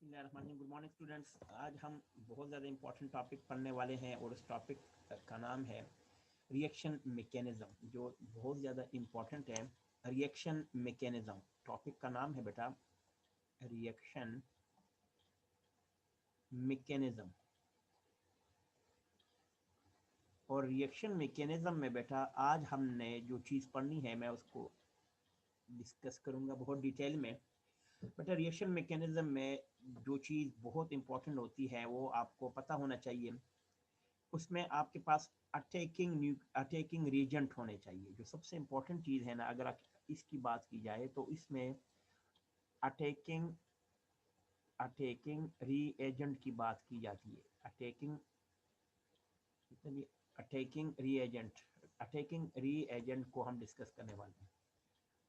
Good morning students. आज हम बहुत ज़्यादा इम्पोर्टेंट टॉपिक पढ़ने वाले हैं और उस टॉपिक का नाम है रिएक्शन मैकेनिज़्म, जो बहुत ज़्यादा इम्पोर्टेंट है। रिएक्शन मैकेनिज़्म टॉपिक का नाम है बेटा, रिएक्शन मैकेनिज़्म। और रिएक्शन मैकेनिज़्म में बेटा आज हमने जो चीज़ पढ़नी है मैं उसको डिस्कस करूँगा बहुत डिटेल में। बट रिएक्शन मैकेनिज़्म में जो चीज़ बहुत इम्पोर्टेंट होती है वो आपको पता होना चाहिए। उसमें आपके पास अटैकिंग रीजेंट होने चाहिए। जो सबसे इम्पोर्टेंट चीज़ है ना, अगर इसकी बात की जाए तो इसमें अटैकिंग अटैकिंग रीएजेंट की बात की जाती है। अटैकिंग रीएजेंट को हम डिस्कस करने वाले हैं।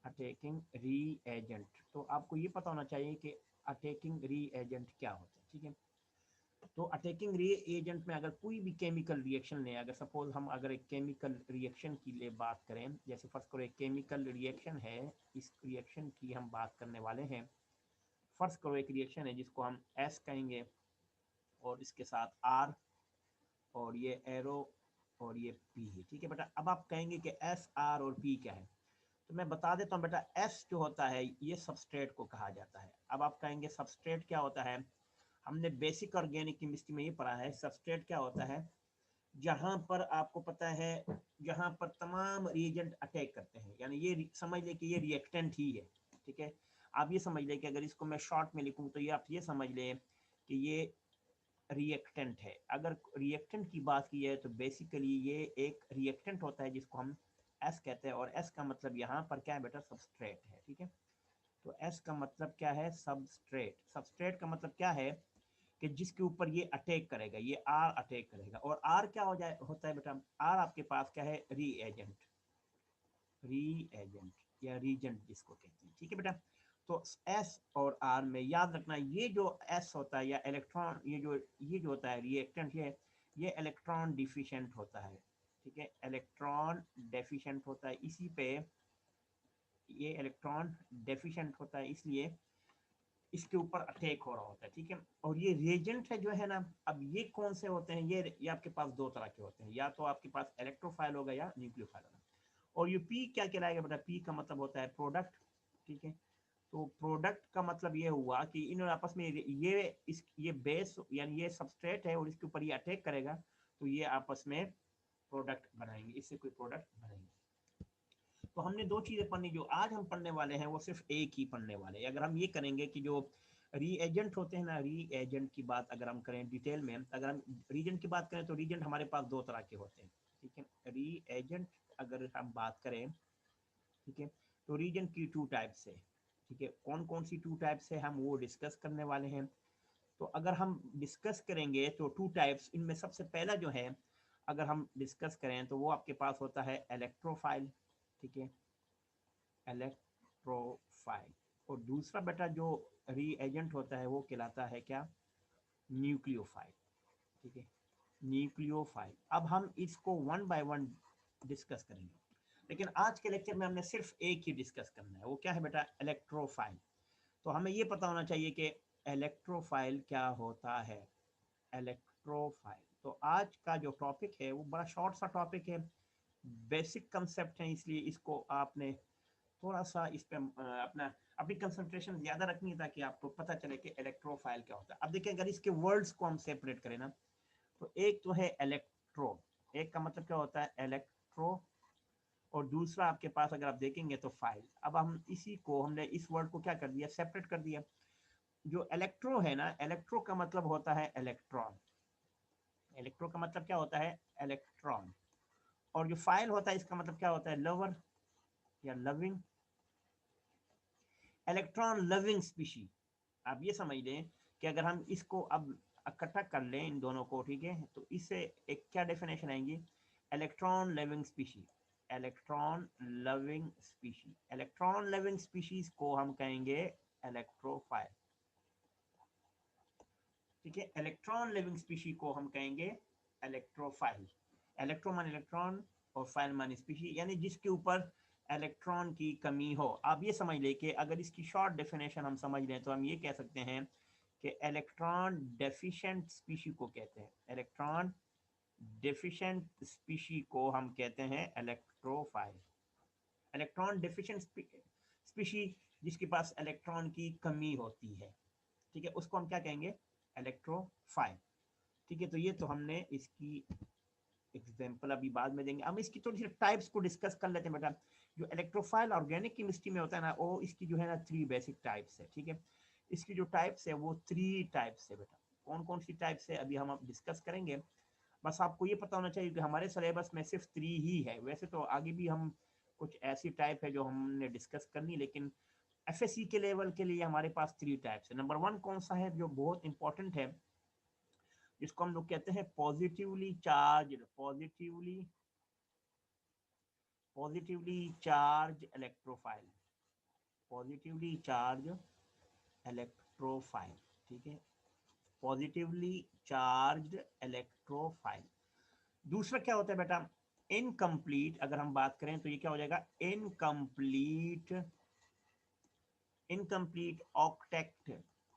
अटैकिंग रीएजेंट, तो आपको ये पता होना चाहिए कि अटैकिंग रीएजेंट क्या होता है। ठीक है, तो अटैकिंग रिएजेंट में अगर कोई भी केमिकल रिएक्शन लें, अगर सपोज हम अगर एक केमिकल रिएक्शन की लिए बात करें, जैसे फर्स्ट करो एक केमिकल रिएक्शन है, इस रिएक्शन की हम बात करने वाले हैं। फर्स्ट करो एक रिएक्शन है जिसको हम एस कहेंगे और इसके साथ आर और ये एरो और ये पी है। ठीक है बेटा, अब आप कहेंगे कि एस आर और पी क्या है, तो मैं बता देता हूँ बेटा। एस जो होता है ये सबस्ट्रेट को कहा जाता है। अब आप कहेंगे सबस्ट्रेट क्या होता है, हमने बेसिक ऑर्गेनिक केमिस्ट्री में ये पढ़ा है। सबस्ट्रेट क्या होता है, जहां पर आपको पता है जहां पर तमाम रिएजेंट अटैक करते हैं, यानी ये समझ ले कि ये रिएक्टेंट ही है। ठीक है, आप ये समझ ले कि अगर इसको मैं शॉर्ट में लिखूं तो ये आप ये समझ लें कि ये रिएक्टेंट है। अगर रिएक्टेंट की बात की जाए तो बेसिकली ये एक रिएक्टेंट होता है जिसको हम एस कहते हैं, और एस का मतलब यहाँ पर क्या है बेटा, सबस्ट्रेट है। ठीक है, तो एस का मतलब क्या है, सबस्ट्रेट। सबस्ट्रेट का मतलब क्या है कि जिसके ऊपर ये अटैक करेगा, ये आर अटैक करेगा। और आर क्या हो जाए होता है बेटा, आर आपके पास क्या है, रीएजेंट या रीजेंट जिसको कहते हैं। ठीक है बेटा, तो एस और आर में याद रखना, ये जो एस होता है या इलेक्ट्रॉन, ये जो होता है रिएक्टेंट, ये इलेक्ट्रॉन डिफिशिएंट होता है। ठीक है, इलेक्ट्रॉन डेफिशिएंट होता है, इसी पे ये इलेक्ट्रॉन डेफिशिएंट होता है, इसलिए इसके ऊपर अटैक हो रहा होता है। ठीक है, और ये रिएजेंट है जो है ना, अब ये कौन से होते हैं, ये आपके पास दो तरह के होते हैं, या तो आपके पास इलेक्ट्रोफाइल होगा या न्यूक्लियोफाइल होगा। और ये पी क्या कहलाएगा बेटा, पी का मतलब होता है प्रोडक्ट। ठीक है, तो प्रोडक्ट का मतलब ये हुआ कि इन आपस में ये बेस यानी ये सबस्ट्रेट है और इसके ऊपर ये अटैक करेगा, तो ये आपस में प्रोडक्ट बनाएंगे, इससे कोई प्रोडक्ट बनेंगे। तो हमने दो चीजें पढ़नी, जो आज हम पढ़ने वाले हैं वो सिर्फ एक ही पढ़ने वाले हैं। अगर हम ये करेंगे कि जो रीएजेंट होते हैं ना, रीएजेंट की बात अगर हम करें डिटेल में, अगर हम रीजेंट की बात करें तो रीजेंट हमारे पास दो तरह के होते हैं। ठीक है, रीएजेंट अगर हम बात करें, ठीक है, तो रीजेंट की टू टाइप्स है। ठीक है, कौन कौन सी टू टाइप्स है हम वो डिस्कस करने वाले हैं। तो अगर हम डिस्कस करेंगे तो टू टाइप्स, इनमें सबसे पहला जो है अगर हम डिस्कस करें तो वो आपके पास होता है इलेक्ट्रोफाइल। ठीक है, इलेक्ट्रोफाइल। और दूसरा बेटा जो रीएजेंट होता है वो कहलाता है क्या, न्यूक्लियोफाइल। ठीक है, न्यूक्लियोफाइल। अब हम इसको वन बाय वन डिस्कस करेंगे, लेकिन आज के लेक्चर में हमने सिर्फ एक ही डिस्कस करना है, वो क्या है बेटा, इलेक्ट्रोफाइल। तो हमें ये पता होना चाहिए कि इलेक्ट्रोफाइल क्या होता है। इलेक्ट्रोफाइल, तो आज का जो टॉपिक है वो बड़ा शॉर्ट सा टॉपिक है, बेसिक कंसेप्ट है, इसलिए इसको आपने थोड़ा सा इस पे अपनी कंसंट्रेशन ज्यादा रखनी है ताकि आपको पता चले कि इलेक्ट्रोफाइल क्या होता है। अब देखिए, अगर इसके वर्ड्स को हम सेपरेट करें ना, तो एक तो है इलेक्ट्रो, एक का मतलब क्या होता है इलेक्ट्रो, और दूसरा आपके पास अगर आप देखेंगे तो फाइल। अब हम इसी को, हमने इस वर्ड को क्या कर दिया, सेपरेट कर दिया। जो इलेक्ट्रो है ना, इलेक्ट्रो का मतलब होता है इलेक्ट्रॉन। इलेक्ट्रो का मतलब क्या होता है, इलेक्ट्रॉन। और जो फाइल होता है इसका मतलब क्या होता है, लवर या लविंग, इलेक्ट्रॉन लविंग स्पीशी। आप ये समझ लें कि अगर हम इसको अब इकट्ठा कर लें इन दोनों को, ठीक है, तो इससे एक क्या डेफिनेशन आएंगी, electron loving species. Electron loving species, electron loving species को हम कहेंगे इलेक्ट्रोफाइल। ठीक है, इलेक्ट्रॉन लिविंग स्पीशी को हम कहेंगे इलेक्ट्रोफाइल। इलेक्ट्रो मान इलेक्ट्रॉन और फाइल मान स्पीशी, यानी जिसके ऊपर इलेक्ट्रॉन की कमी हो। आप ये समझ लें कि अगर इसकी शॉर्ट डेफिनेशन हम समझ लें तो हम ये कह सकते हैं कि इलेक्ट्रॉन डेफिशिएंट स्पीशी को कहते हैं, इलेक्ट्रॉन डेफिशिएंट स्पीशी को हम कहते हैं इलेक्ट्रोफाइल। इलेक्ट्रॉन डेफिशिएंट स्पीशी जिसके पास इलेक्ट्रॉन की कमी होती है, ठीक है, उसको हम क्या कहेंगे, इलेक्ट्रोफाइल। ठीक है, तो ये तो हमने इसकी एग्जाम्पल अभी बाद में देंगे। हम इसकी थोड़ी सी टाइप्स को डिस्कस कर लेते हैं बेटा। जो इलेक्ट्रोफाइल ऑर्गेनिक केमिस्ट्री में होता है ना, वो इसकी जो है ना 3 बेसिक टाइप्स है। ठीक है, इसकी जो टाइप्स है वो 3 टाइप्स है बेटा। कौन कौन सी टाइप्स है अभी हम डिस्कस करेंगे। बस आपको ये पता होना चाहिए कि हमारे सिलेबस में सिर्फ 3 ही है। वैसे तो आगे भी हम कुछ ऐसी टाइप है जो हमने डिस्कस करनी, लेकिन एफएससी के लेवल के लिए हमारे पास 3 टाइप्स है। नंबर 1 कौन सा है जो बहुत इंपॉर्टेंट है, जिसको हम लोग कहते हैं positively charge, positively charge electrophile, positively charge electrophile. ठीक है, पॉजिटिवली चार्ज इलेक्ट्रोफाइल। दूसरा क्या होता है बेटा, इनकम्प्लीट। अगर हम बात करें तो ये क्या हो जाएगा, इनकम्प्लीट, इनकम्प्लीट ऑक्टेट,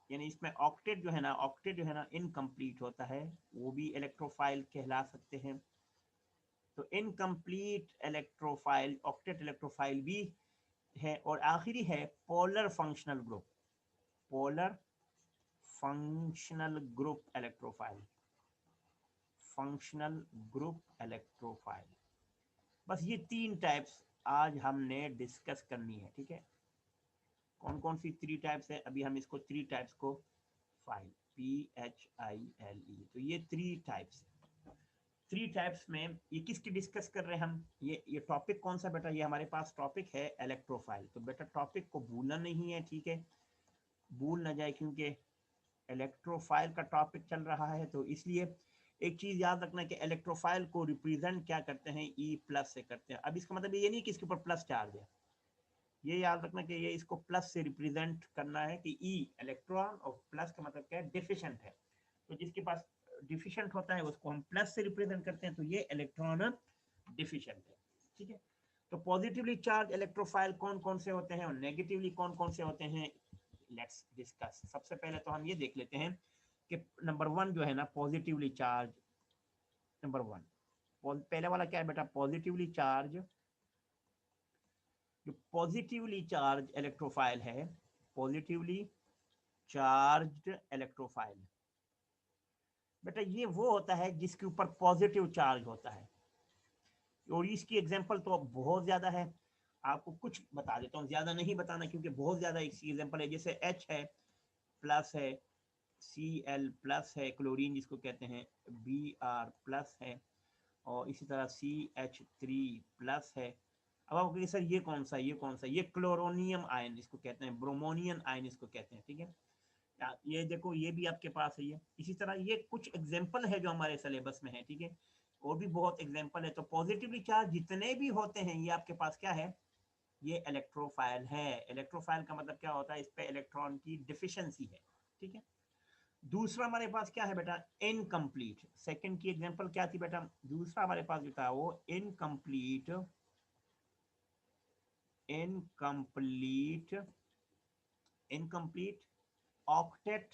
यानी इसमें ऑक्टेट जो है ना, ऑक्टेट जो है ना इनकम्प्लीट होता है, वो भी इलेक्ट्रोफाइल कहला सकते हैं। तो इनकम्प्लीट इलेक्ट्रोफाइल, ऑक्टेट इलेक्ट्रोफाइल भी है। और आखिरी है polar functional group, polar functional group electrophile, functional group electrophile. बस ये 3 टाइप्स आज हमने डिस्कस करनी है। ठीक है, कौन कौन सी 3 टाइप्स है, अभी हम इसको 3 टाइप्स को फाइल PHILE, तो ये 3 टाइप्स, 3 टाइप्स में ये किसकी डिस्कस कर रहे हैं हम, ये टॉपिक कौन सा बेटा, ये हमारे पास टॉपिक है इलेक्ट्रोफाइल। तो बेटा टॉपिक को भूलना नहीं है, ठीक है, भूल ना जाए, क्योंकि इलेक्ट्रोफाइल का टॉपिक चल रहा है। तो इसलिए एक चीज याद रखना कि इलेक्ट्रोफाइल को रिप्रेजेंट क्या करते हैं, E+ से करते हैं। अब इसका मतलब ये नहीं कि इसके ऊपर प्लस चार्ज है, ये याद रखना कि ये इसको प्लस से रिप्रेजेंट करना है कि ई इलेक्ट्रॉन, और प्लस का मतलब क्या है, डिफिशिएंट है। तो जिसके पास डिफिशिएंट होता है उसको हम प्लस से रिप्रेजेंट करते हैं, तो ये इलेक्ट्रॉन डिफिशिएंट है। ठीक है, तो पॉजिटिवली चार्ज इलेक्ट्रोफाइल कौन कौन से होते हैं और नेगेटिवली कौन कौन से होते हैं, लेट्स डिस्कस। सबसे पहले तो हम ये देख लेते हैं कि नंबर 1 जो है ना पॉजिटिवली चार्ज, नंबर 1 पहले वाला क्या है बेटा, पॉजिटिवली चार्ज, जो पॉजिटिवली चार्ज इलेक्ट्रोफाइल है, पॉजिटिवली चार्ज्ड इलेक्ट्रोफाइल, बेटा ये वो होता है जिसके ऊपर पॉजिटिव चार्ज होता है। और इसकी एग्जांपल तो बहुत ज्यादा है, आपको कुछ बता देता हूँ, ज्यादा नहीं बताना क्योंकि बहुत ज्यादा इसकी एग्जांपल है। जैसे H है, प्लस है, Cl+ है, क्लोरीन जिसको कहते हैं, Br+ है, और इसी तरह CH3+ है। अब आप कहिए सर ये कौन सा, ये कौन सा, ये क्लोरोनियम आयन जिसको कहते हैं, ब्रोमोनियम आयन इसको कहते हैं। ठीक है, ये देखो ये भी आपके पास है। ये इसी तरह ये कुछ एग्जाम्पल है जो हमारे सिलेबस में है। ठीक है, और भी बहुत एग्जाम्पल है। तो पॉजिटिवली चार्ज जितने भी होते हैं ये आपके पास क्या है, ये इलेक्ट्रोफाइल है। इलेक्ट्रोफाइल का मतलब क्या होता है, इस पे इलेक्ट्रॉन की डिफिशियंसी है। ठीक है, दूसरा हमारे पास क्या है बेटा, इनकम्प्लीट। सेकंड की एग्जांपल क्या थी बेटा, दूसरा हमारे पास जो था वो incomplete, incomplete, incomplete octet,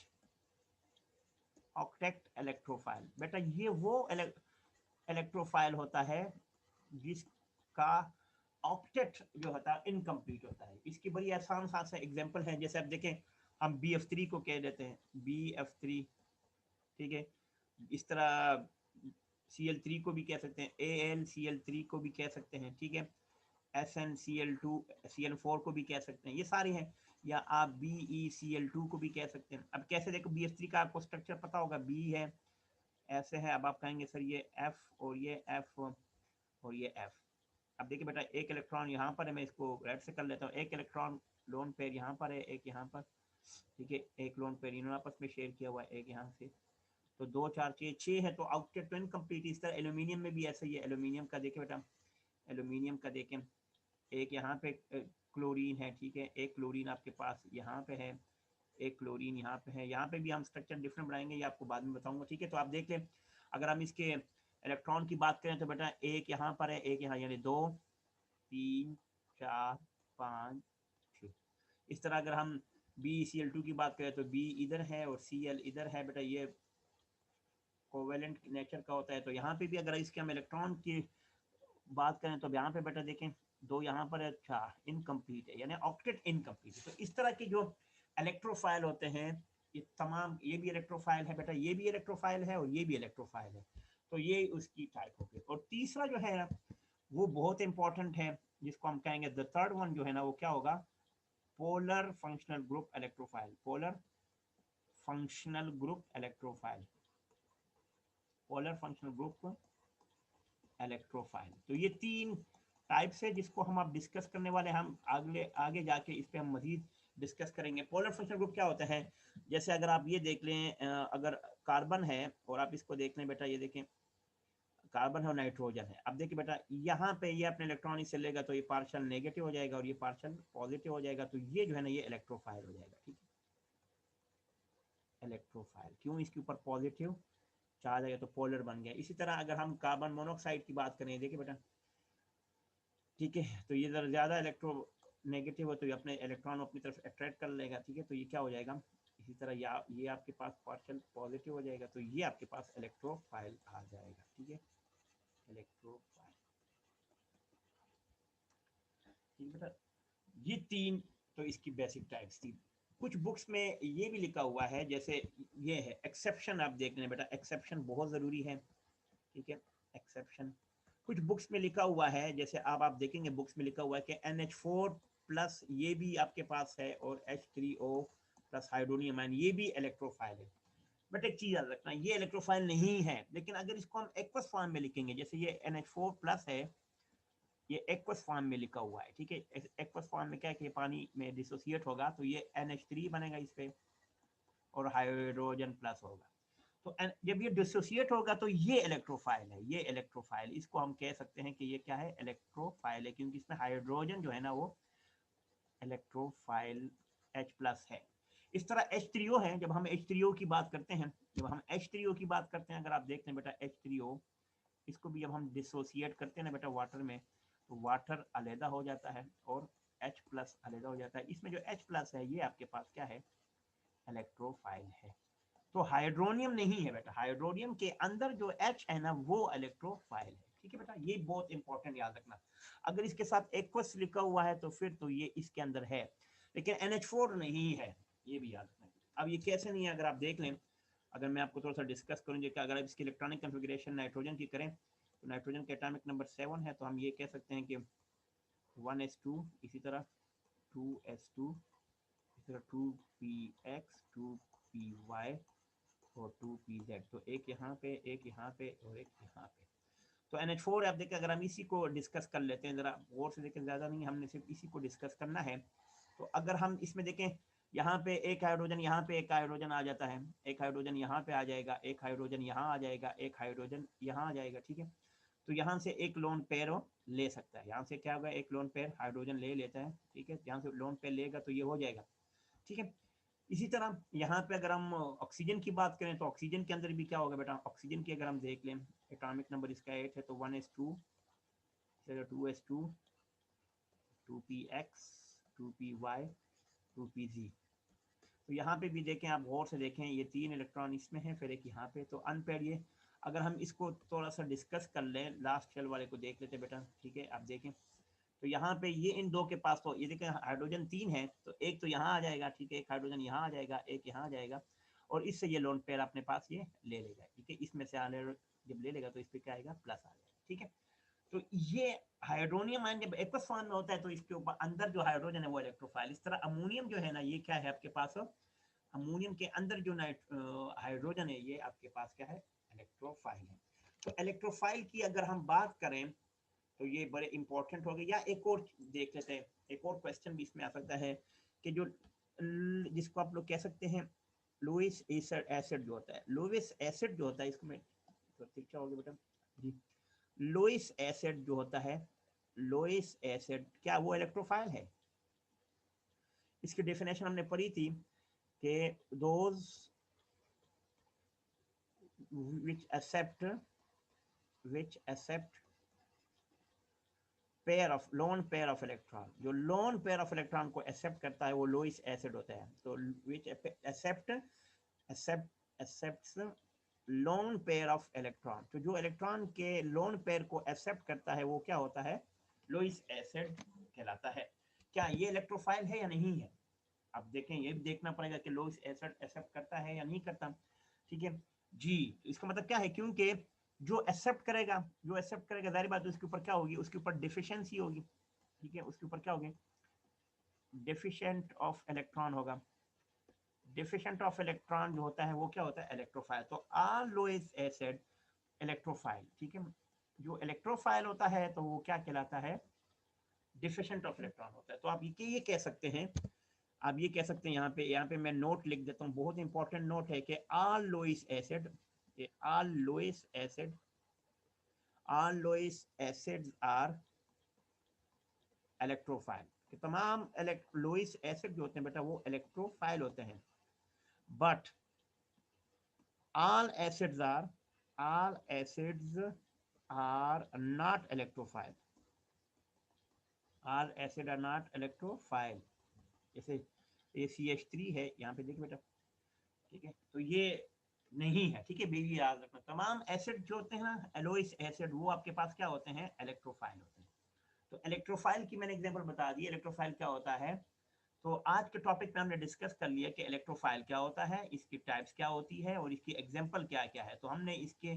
octet electrophile. बेटा ये वो इलेक्ट्रोफाइल होता है जिसका ऑक्टेट जो होता है इनकम्प्लीट होता है। इसकी बड़ी आसान सा एग्जांपल है, जैसे आप देखें, हम BF3 को कह देते हैं, BF3। ठीक है, इस तरह Cl3 को भी कह सकते हैं, AlCl3 को भी कह सकते हैं। ठीक है, SnCl2, Cl4 को भी कह सकते हैं, ये सारे हैं। या आप BeCl2 को भी कह सकते हैं। अब कैसे देखो, BF3 का आपको स्ट्रक्चर पता होगा, B है, ऐसे है। अब आप कहेंगे सर ये F और ये F और ये F। अब देखिए बेटा, एक इलेक्ट्रॉन यहाँ पर है, मैं इसको रेड से कर लेता हूँ। एक इलेक्ट्रॉन लोन पेयर यहाँ पर है, एक यहाँ पर। ठीक है, एक लोन पेयर इन्होंने आपस में शेयर किया हुआ है, एक यहाँ से। तो 2 4 6 है, तो आउटलेट तो इनकम्प्लीट। इस तरह एल्यूमिनियम में भी ऐसा ही है। एल्यूमिनियम का देखें बेटा, एल्यूमिनियम का देखें, एक यहाँ पे क्लोरीन है। ठीक है, एक क्लोरीन आपके पास यहाँ पे है, एक क्लोरीन यहाँ पे है। यहाँ पे भी हम स्ट्रक्चर डिफरेंट बनाएंगे, ये आपको बाद में बताऊंगा। ठीक है, तो आप देख लें, अगर हम इसके इलेक्ट्रॉन की बात करें तो बेटा एक यहाँ पर है, एक यहाँ, यानी 2 3 4 5 6। इस तरह अगर हम BeCl2 की बात करें तो B इधर है और Cl इधर है बेटा, ये कोवेलेंट नेचर का होता है। तो यहाँ पे भी अगर इसके हम इलेक्ट्रॉन की बात करें तो यहाँ पे बेटा देखें, दो यहाँ पर है, अच्छा इनकम्प्लीट है, यानी ऑक्टेट इनकम्प्लीट है। तो इस तरह के जो इलेक्ट्रोफाइल होते हैं, ये तमाम, ये भी इलेक्ट्रोफाइल है बेटा, ये भी इलेक्ट्रोफाइल है और ये भी इलेक्ट्रोफाइल है। तो ये उसकी टाइप हो गई। और तीसरा जो है ना, वो बहुत इंपॉर्टेंट है, जिसको हम कहेंगे द थर्ड वन जो है ना, वो क्या होगा, polar functional group electrophile. Polar functional group electrophile, polar functional group electrophile. तो ये तीन टाइप्स है जिसको हम अब डिस्कस करने वाले हैं। हम आगे जाके इस पे हम मजीद डिस्कस करेंगे। पोलर फंक्शनल ग्रुप क्या होता है, जैसे अगर आप ये देख लें, अगर कार्बन है और आप इसको देख लें बेटा, ये देखें कार्बन है और नाइट्रोजन है। अब देखिए बेटा, यहाँ पे ये अपने इलेक्ट्रॉन इससे लेगा तो ये पार्शियल नेगेटिव हो जाएगा और ये पार्शियल पॉजिटिव हो जाएगा। तो ये जो है ना, ये इलेक्ट्रोफाइल हो जाएगा। ठीक है, इलेक्ट्रोफाइल क्यों, इसके ऊपर पॉजिटिव चार्ज आएगा तो पोलर बन गया। इसी तरह अगर हम कार्बन मोनोऑक्साइड की बात करें, देखिए बेटा, ठीक है, तो ये जरा ज़्यादा इलेक्ट्रो नेगेटिव हो तो ये अपने इलेक्ट्रॉन अपनी तरफ अट्रैक्ट कर लेगा। ठीक है, तो ये क्या हो जाएगा, इसी तरह ये आपके पास पार्शियल पॉजिटिव हो जाएगा, तो ये आपके पास इलेक्ट्रोफाइल आ जाएगा। ठीक है, इलेक्ट्रोफाइल। ठीक है बेटा, ये तीन तो इसकी बेसिक टाइप्स थी। कुछ बुक्स में ये भी लिखा हुआ है, जैसे ये है एक्सेप्शन, आप देख लें बेटा, एक्सेप्शन बहुत ज़रूरी है। ठीक है, एक्सेप्शन कुछ बुक्स में लिखा हुआ है, जैसे अब आप देखेंगे बुक्स में लिखा हुआ है कि NH4 प्लस ये भी आपके पास है और H3O प्लस हाइड्रोनियम आयन ये भी इलेक्ट्रोफाइल है। बट एक चीज याद रखना, ये इलेक्ट्रोफाइल नहीं है, लेकिन अगर इसको हम एक्वस फॉर्म में लिखेंगे, जैसे ये NH4 प्लस है, ये एक्वस फॉर्म में लिखा हुआ है। ठीक है, एक्वस फॉर्म में क्या है कि पानी में डिसोसिएट होगा तो ये NH3 बनेगा इस पे और हाइड्रोजन प्लस होगा। तो जब ये डिसोसिएट होगा तो ये इलेक्ट्रोफाइल है, ये इलेक्ट्रोफाइल, इसको हम कह सकते हैं कि ये क्या है, इलेक्ट्रोफाइल है, क्योंकि इसमें हाइड्रोजन जो है ना वो इलेक्ट्रोफाइल H प्लस है। इस तरह H3O है, जब हम H3O की बात करते हैं, जब हम H3O की बात करते हैं, अगर आप देखते हैं बेटा H3O, इसको भी जब हम डिसोसिएट करते हैं ना बेटा वाटर में, तो वाटर अलहदा हो जाता है और H प्लस अलहदा हो जाता है। इसमें जो H प्लस है ये आपके पास क्या है, इलेक्ट्रोफाइल है। तो हाइड्रोनियम नहीं है बेटा, हाइड्रोनियम के अंदर जो H है ना वो इलेक्ट्रोफाइल है। ठीक है बेटा, ये बहुत इंपॉर्टेंट याद रखना। अगर इसके साथ एक्वस लिखा हुआ है तो फिर तो ये इसके अंदर है, लेकिन NH4 नहीं है, ये भी याद रखना। अब ये कैसे नहीं है, अगर आप देख लें, अगर मैं आपको थोड़ा सा डिस्कस करूँ कि अगर इसकी इलेक्ट्रॉनिक कन्फिग्रेशन नाइट्रोजन की करें, तो नाइट्रोजन के एटॉमिक नंबर 7 है, तो हम ये कह सकते हैं कि 1s2, इसी तरह 2s2, इसी तरह 2px, 2py और 2pz। तो एक यहाँ पे, एक यहाँ पे और एक यहाँ पे। तो NH4 आप देखें, अगर हम इसी को डिस्कस कर लेते हैं, ज़रा गौर से देखें, ज़्यादा नहीं, हमने सिर्फ इसी को डिस्कस करना है। तो अगर हम इसमें देखें, यहाँ पे एक हाइड्रोजन, यहाँ पे एक हाइड्रोजन आ जाता है, एक हाइड्रोजन यहाँ पे आ जाएगा, एक हाइड्रोजन यहाँ आ जाएगा, एक हाइड्रोजन यहाँ आ जाएगा। ठीक है, तो यहाँ से एक लोन पेयर ले सकता है, यहाँ से क्या होगा, एक लोन पेयर हाइड्रोजन ले लेता है। ठीक है, यहाँ से लोन पेयर लेगा तो ये हो जाएगा। ठीक है, इसी तरह यहाँ पे अगर हम ऑक्सीजन की बात करें तो ऑक्सीजन के अंदर भी क्या होगा बेटा, ऑक्सीजन की अगर हम देख लें, एटॉमिक नंबर इसका 8 है, तो 1s2, 2s2, 2px, 2py, 2pz। तो यहाँ पे भी देखें, आप गौर से देखें, ये तीन इलेक्ट्रॉन इसमें है, फिर एक यहाँ पे, तो अनपेयर ये। अगर हम इसको थोड़ा सा डिस्कस कर लें, लास्ट शेल वाले को देख लेते बेटा। ठीक है, आप देखें, तो यहाँ पे ये इन दो के पास, तो ये देखें हाइड्रोजन 3 है, तो एक तो यहाँ आ जाएगा। ठीक है, एक हाइड्रोजन यहाँ आ जाएगा, एक यहाँ आ जाएगा, और इससे ये लोन पेयर अपने पास ये ले लेगा। ठीक है, इसमें से आने जब ले लेगा तो इस पर क्या आएगा, प्लस आ जाएगा। ठीक है, तो ये हाइड्रोनियम आयन जब एक्वस फॉर्म में होता है तो इसके ऊपर अंदर जो हाइड्रोजन है वो इलेक्ट्रोफाइल। इस तरह अमोनियम जो है ना, ये क्या है आपके पास, अमोनियम के अंदर जो हाइड्रोजन है ये आपके पास क्या है, इलेक्ट्रोफाइल है। तो इलेक्ट्रोफाइल की अगर हम बात करें तो ये बड़े इंपॉर्टेंट हो गए। या एक और देख लेते हैं, एक और क्वेश्चन भी इसमें आ सकता है कि जो जिसको आप लोग कह सकते हैं लुइस एसिड जो होता है, लुइस एसिड जो होता है, इसको मैं तो शिक्षा होगी बेटा जी, लुइस एसिड जो होता है, लुइस एसिड क्या वो इलेक्ट्रोफाइल है? इसकी डेफिनेशन हमने पढ़ी थी कि those which accept pair of lone pair of electron, जो लोन पेयर ऑफ इलेक्ट्रॉन को एक्सेप्ट करता है वो लोइस एसिड होता है। तो which accept accepts lone pair of electron, तो जो इलेक्ट्रॉन के लोन पेयर को एक्सेप्ट करता है वो क्या होता है, लोइस एसिड कहलाता है। क्या ये इलेक्ट्रोफाइल है या नहीं है, अब देखें, ये भी देखना पड़ेगा कि लोइस एसिड एक्सेप्ट करता है या नहीं करता। ठीक है जी, इसका मतलब क्या है, क्योंकि जो एक्सेप्ट करेगा, जाहिर बात है उसके ऊपर क्या होगी, उसके ऊपर डिफिशियंसी होगी। ठीक है, उसके ऊपर क्या होगी, डेफिशिएंट ऑफ इलेक्ट्रॉन होगा। डेफिशिएंट ऑफ इलेक्ट्रॉन जो होता है वो क्या होता है, इलेक्ट्रोफाइल। तो ऑल लोइस एसिड इलेक्ट्रोफाइल। ठीक है, जो इलेक्ट्रोफाइल होता है तो वो क्या कहलाता है, डिफिशिएंट ऑफ इलेक्ट्रॉन होता है। तो आप ये कह सकते हैं, आप ये कह सकते हैं, यहाँ पे मैं नोट लिख देता हूँ, बहुत इंपॉर्टेंट नोट है कि all Lewis acid, all Lewis acid, all Lewis acids are electrophile, कि तमाम लोइस एसिड जो होते हैं बेटा वो इलेक्ट्रोफाइल होते हैं। But all acids are all acids are not electrophile, all acid are not electrophile। जैसे ये CH3 है, यहाँ पे देखिए बेटा, ठीक है, तो ये नहीं है। ठीक है बेबी, याद रखना तमाम एसिड जो होते हैं ना, एलोइस एसिड, वो आपके पास क्या होते हैं, इलेक्ट्रोफाइल होते हैं। तो इलेक्ट्रोफाइल की मैंने एग्जांपल बता दी, इलेक्ट्रोफाइल क्या होता है। तो आज के टॉपिक में हमने डिस्कस कर लिया कि इलेक्ट्रोफाइल क्या होता है, इसकी टाइप्स क्या होती है और इसकी एग्जांपल क्या क्या है। तो हमने इसके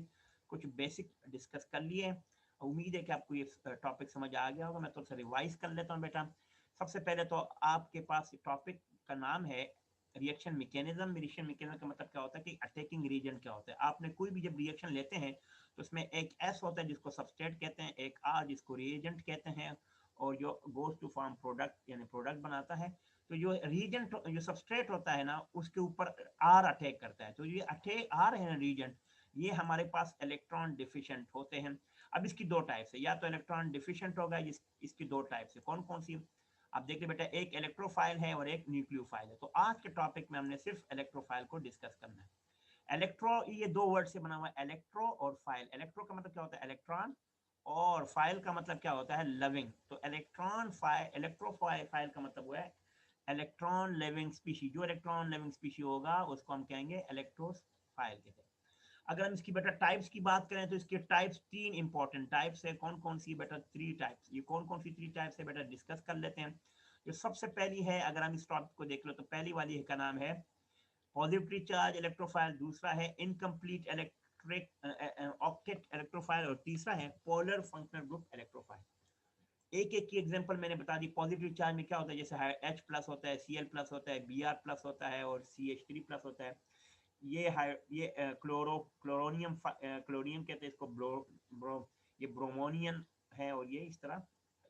कुछ बेसिक डिस्कस कर लिए। उम्मीद है कि आपको ये टॉपिक समझ आ गया होगा। मैं तो रिवाइज कर लेता हूँ बेटा। सबसे पहले तो आपके पास टॉपिक का नाम है रिएक्शन मैकेनिज्म। रिएक्शन मैकेनिज्म का मतलब क्या होता है कि अटैकिंग रीजन क्या होता है। आपने कोई भी जब रिएक्शन लेते हैं तो उसमें एक एस होता है जिसको सबस्ट्रेट कहते हैं, एक आर जिसको रिएजेंट कहते हैं, और जो गोज टू फॉर्म प्रोडक्ट यानी प्रोडक्ट बनाता है। तो जो रीजेंट जो सबस्ट्रेट होता है ना उसके ऊपर आर अटैक करता है। तो ये अटैक आर है ना रीजेंट, ये हमारे पास इलेक्ट्रॉन डिफिशिएंट होते हैं। अब इसकी दो टाइप्स है, या तो इलेक्ट्रॉन डिफिशिएंट होगा, इसकी दो टाइप्स है। कौन कौन सी, आप देखिए बेटा, एक इलेक्ट्रोफाइल है और एक न्यूक्लियोफाइल है। तो आज के टॉपिक में हमने सिर्फ इलेक्ट्रोफाइल को डिस्कस करना है। इलेक्ट्रो ये दो वर्ड से बना हुआ है, इलेक्ट्रो और फाइल। इलेक्ट्रो का मतलब क्या होता है, इलेक्ट्रॉन, और फाइल का मतलब क्या होता है, लविंग। तो इलेक्ट्रॉन फाइल, इलेक्ट्रोफाइल का मतलब हुआ है इलेक्ट्रॉन लिविंग स्पीशी। जो इलेक्ट्रॉन लिविंग स्पीशी होगा उसको हम कहेंगे इलेक्ट्रोफाइल कहते हैं। अगर हम इसकी बेटा टाइप्स की बात करें तो इसके टाइप्स, तीन इंपॉर्टेंट टाइप्स है। कौन कौन सी बेटा, थ्री टाइप्स। ये कौन कौन सी थ्री टाइप्स है बेटा, डिस्कस कर लेते हैं। जो सबसे पहली है, अगर हम इस टॉपिक को देख लो तो पहली वाली का नाम है पॉजिटिवली चार्ज इलेक्ट्रोफाइल, दूसरा है इनकम्प्लीट इलेक्ट्रिक ऑक्टेट इलेक्ट्रोफाइल, और तीसरा है पोलर फंक्शनल ग्रुप इलेक्ट्रोफाइल। एक एक की एग्जांपल मैंने बता दी। पॉजिटिव चार्ज में क्या होता है, जैसे H प्लस होता है, Cl प्लस होता है, Br प्लस होता है और CH3 प्लस होता है। ये क्लोरोनियम क्लोरियम कहते हैं इसको, ये ब्रोमोनियम है, और ये इस तरह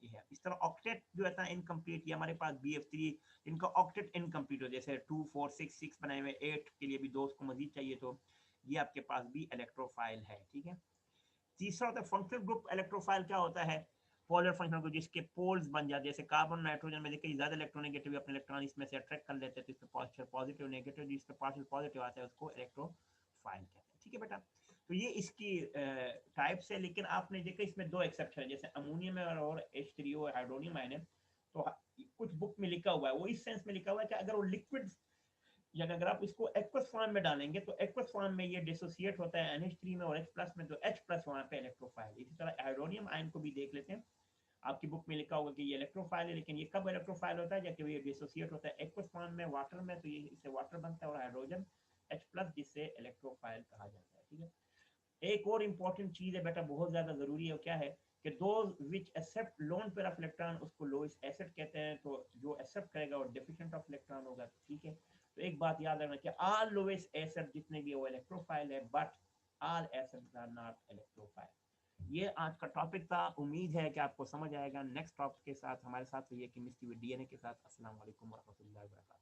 ये है। इस तरह ऑक्टेट जो है इनकम्प्लीट, ये हमारे पास BF3, इनका ऑक्टेट इनकम्प्लीट हो, जैसे 2 4 6 6 बनाए हुए, 8 के लिए भी 2 को मजीद चाहिए, तो ये आपके पास भी इलेक्ट्रोफाइल है। ठीक है, तीसरा होता है फंक्शनल ग्रुप इलेक्ट्रोफाइल। क्या होता है, पोलर फंक्शनल ग्रुप जिसके पोल्स बन जाते हैं, जैसे कार्बन नाइट्रोजन में देखिए ज्यादा इलेक्ट्रोनेगेटिव अपने इलेक्ट्रॉन इसमें से अट्रैक्ट कर लेते हैं, तो इसमें पॉजिटिव नेगेटिव, जिसमें पार्शियल पॉजिटिव आता है उसको इलेक्ट्रोफाइल कहते हैं। ठीक है बेटा, तो ये इसकी टाइप्स है। लेकिन आपने देखा इसमें दो एक्सेप्शन है, जैसे अमोनियम और H3O हाइड्रोनियम आयन है। तो कुछ बुक में लिखा हुआ है, वो इस सेंस में लिखा हुआ है कि अगर वो लिक्विड, या अगर आप इसको एक्वस फॉर्म में डालेंगे तो एक्वस फॉर्म में ये डिसोसिएट होता है NH3 में और H प्लस में, तो H प्लस वहाँ पे इलेक्ट्रोफाइल। इसी तरह हाइड्रोनियम आयन को भी देख लेते हैं। आपकी बुक में लिखा होगा कि ये इलेक्ट्रोफाइल है, लेकिन ये कब इलेक्ट्रोफाइल होता है, जबकि ये डिसोसिएट होता है एक्वस फॉर्म में वाटर में, तो ये इससे वाटर बनता है, और हाइड्रोजन H प्लस, जिससे इलेक्ट्रोफाइल कहा जाता है। ठीक है, एक और इंपॉर्टेंट चीज है बेटा, बहुत ज्यादा जरूरी है, क्या है कि those which accept lone pair of electron उसको लोइस एसिड कहते हैं। तो जो एक्सेप्ट करेगा वो डेफिशिएंट ऑफ इलेक्ट्रॉन होगा। ठीक है, तो एक बात याद रखना कि ऑल लोइस एसिड जितने भी वो इलेक्ट्रोफाइल है, but all acids are not electrophile. ये आज का टॉपिक था, उम्मीद है कि आपको समझ आएगा। नेक्स्ट टॉपिक के साथ हमारे साथ रहिए केमिस्ट्री विद DNA के साथ। अस्सलाम वालेकुम रहमतुल्लाहि व बरकातहू।